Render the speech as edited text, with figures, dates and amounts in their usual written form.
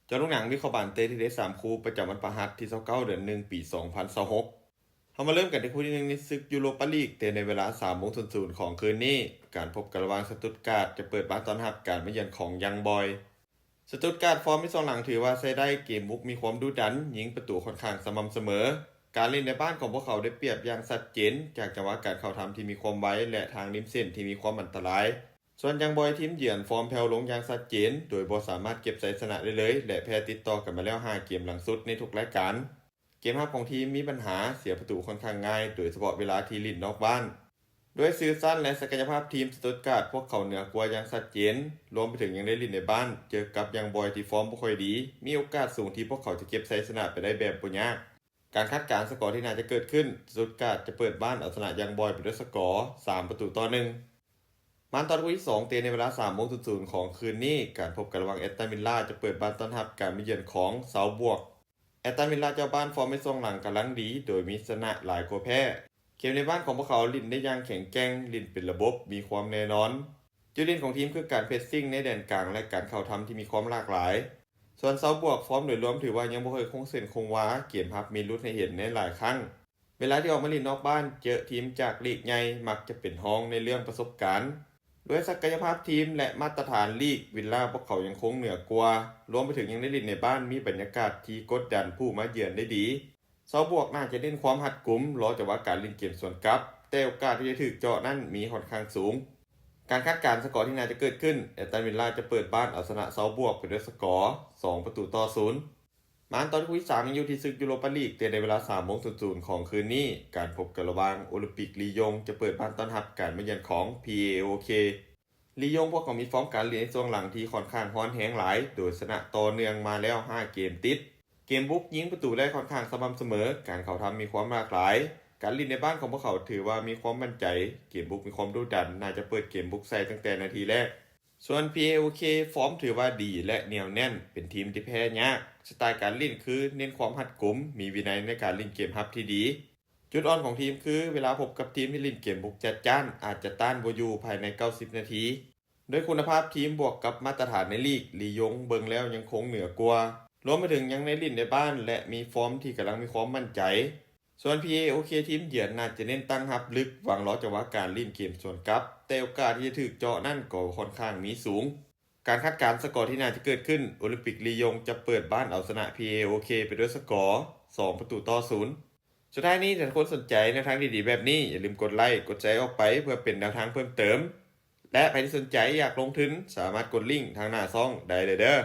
เจ้าลูกหนังวิเคราะห์บานเตที่ได้3คู่ประจำวันพฤหัสที่29เดือน1ปี2026เรามาเริ่มกันที่คู่ที่1ในศึกยูโรปาลีกเตในเวลา3:00นของคืนนี้การพบกันระหว่างสตุตการ์ดจะเปิดบ้านต้อนรับการมาเยือนของยังบอยสตุตการ์ดฟอร์มที่2หลังถือว่าใช้ได้เกมบุกมีความดุดันยิงประตูค่อนข้างสม่ำเสมอการเล่นในบ้านของพวกเขาได้เปรียบอย่างชัดเจนจากจังหวะการเข้าทำที่มีความไวและทางริมเส้นที่มีความอันตรายส่วนยังบอยทีมเยือนฟอร์มแผ่วลงอย่างชัดเจนโดยบ่สามารถเก็บชัยชนะได้เลยและแพ้ติดต่อกันมาแล้ว5เกมหลังสุดในทุกรายการเกมรับของทีมมีปัญหาเสียประตูค่อนข้างง่ายโดยเฉพาะเวลาที่ลิ้นนอกบ้านด้วยสื่อสั้นและศักยภาพทีมสตุตการ์ดพวกเขาเหนือกว่าอย่างชัดเจนรวมไปถึงยังได้ลิ้นในบ้านเจอกับยังบอยที่ฟอร์มบ่ค่อยดีมีโอกาสสูงที่พวกเขาจะเก็บชัยชนะไปได้แบบบ่ยากการคาดการณ์สกอร์ที่น่าจะเกิดขึ้นสตุตการ์ดจะเปิดบ้านเอาชนะยังบอยไปด้วยสกอร์3-1มันตอนที่2เตะในเวลา3:00นของคืนนี้การพบกันระหว่างแอตตันวิลล่าจะเปิดบ้านต้อนรับการมาเยือนของเซาท์บวกแอตตันวิลล่าเจ้าบ้านฟอร์มไม่ทรงหลังกำลังดีโดยมีชนะหลายกว่าแพ้เกมในบ้านของพวกเขาลิ้นได้อย่างแข็งแกร่งลิ้นเป็นระบบมีความแน่นอนจุดเด่นของทีมคือการเพรสซิ่งในแดนกลางและการเข้าทำที่มีความหลากหลายส่วนเซาท์บวกฟอร์มโดยรวมถือว่ายังบ่เคยคงเส้นคงวาเกมรับมีลุ้นให้เห็นในหลายครั้งเวลาที่ออกมาลิ้นนอกบ้านเจอทีมจากลีกใหญ่มักจะเป็นห้องในเรื่องประสบการณ์ด้วยศักยภาพทีมและมาตรฐานลีกวิลล่าพวกเขายังคงเหนือกว่ารวมไปถึงยังได้ลิ้นในบ้านมีบรรยากาศที่กดดันผู้มาเยือนได้ดีเซาท์บวกน่าจะเน้นความหัดกุมรอจากว่าการเล่นเกมสวนกลับแต่โอกาสที่จะถูกเจาะนั้นมีค่อนข้างสูงการคาดการณ์สกอร์ที่น่าจะเกิดขึ้นแอตตันวิลล่าจะเปิดบ้านเอาชนะเซาท์บวกไปด้วยสกอร์2-0มาตอนที่3ยังอยู่ที่ศึกยูโรปาลีกเตะในเวลา3:00นของคืนนี้การพบกันระหว่างโอลิมปิกลียงจะเปิดบ้านต้อนรับการมาเยือนของ PAOK ลียงพวกเขามีฟอร์มการเล่นในช่วงหลังที่ค่อนข้างร้อนแรงหลายโดยชนะต่อเนื่องมาแล้ว5เกมติดเกมบุกยิงประตูได้ค่อนข้างสม่ำเสมอการเข้าทำมีความหลากหลายการเล่นในบ้านของพวกเขาถือว่ามีความมั่นใจเกมบุกมีความดุดันน่าจะเปิดเกมบุกใส่ตั้งแต่นาทีแรกส่วน PAOK ฟอร์มถือว่าดีและเหนียวแน่นเป็นทีมที่แพ้ยากสไตล์การเล่นคือเน้นความหัดกุมมีวินัยในการเล่นเกมรับที่ดีจุดอ่อนของทีมคือเวลาพบกับทีมที่เล่นเกมบุกจัดจ้านอาจจะต้านบ่อยู่ภายใน90นาทีด้วยคุณภาพทีมบวกกับมาตรฐานในลีกลียงเบิ่งแล้วยังคงเหนือกว่ารวมไปถึงยังในลิ้นในบ้านและมีฟอร์มที่กำลังมีความมั่นใจส่วน PAOK ทีมเยือนน่าจะเน้นตั้งรับลึกหวังรอจังหวะการเล่นเกมสวนกลับแต่โอกาสที่จะถูกเจาะนั่นก็ค่อนข้างมีสูงการคาดการณ์สกอร์ที่น่าจะเกิดขึ้นโอลิมปิกลียงจะเปิดบ้านเอาชนะ PAOK ไปด้วยสกอร์2-0สุดท้ายนี้ถ้าคนสนใจแนวทางดีๆแบบนี้อย่าลืมกดไลค์กดแชร์ออกไปเพื่อเป็นแนวทางเพิ่มเติมและใครที่สนใจอยากลงทุนสามารถกดลิงก์ทางหน้าช่องได้เลยเด้อ